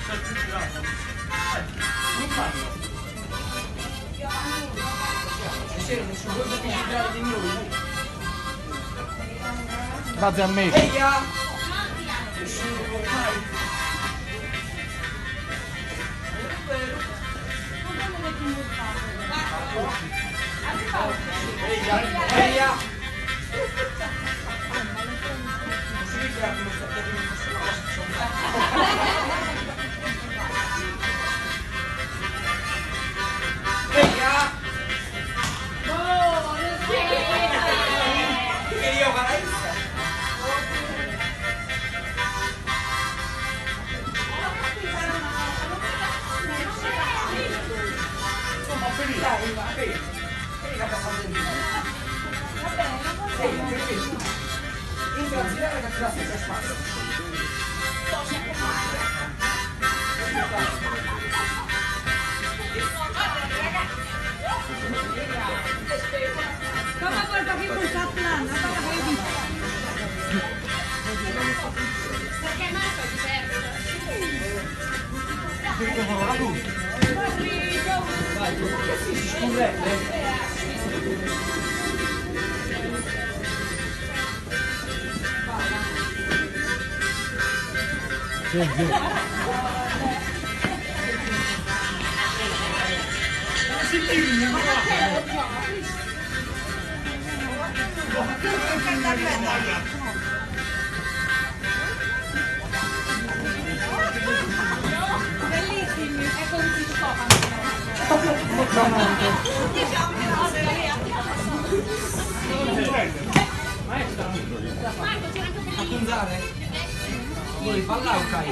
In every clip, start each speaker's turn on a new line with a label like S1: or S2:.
S1: Non fanno. Nessuno vuole partecipare di noi.
S2: Grazie a me.
S1: Eia! Nessuno vuole mai. Eia! Eia!
S3: Come vuoi capire un saplan? Perché Marco è diverso. Bellissimi, è come si scopano.
S1: A Kunzare? Vuoi ballare o cai?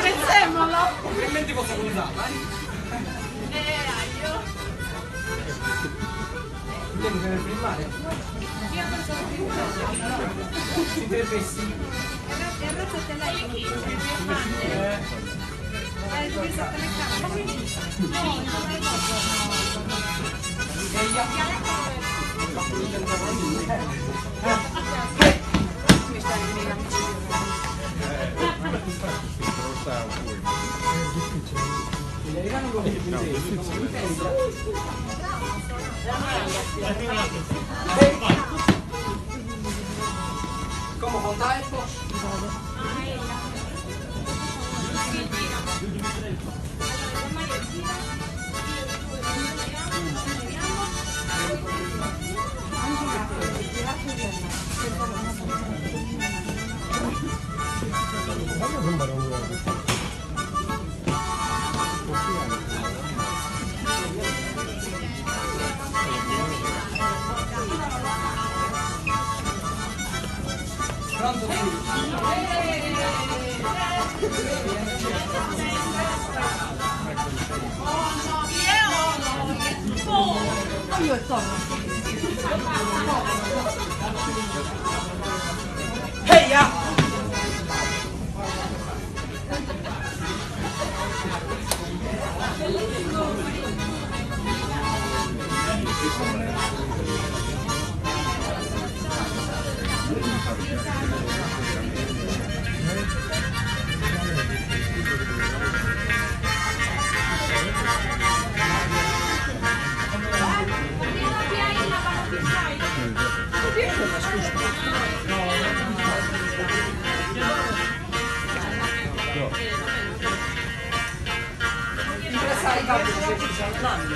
S3: Pensiamolo!
S1: Realmente posso Kunzare, vai? Devo deve filmare? Si deve sì. Come contai? Pronto
S3: Io sono.
S1: Eia! Interessare i capi, ci sei andando.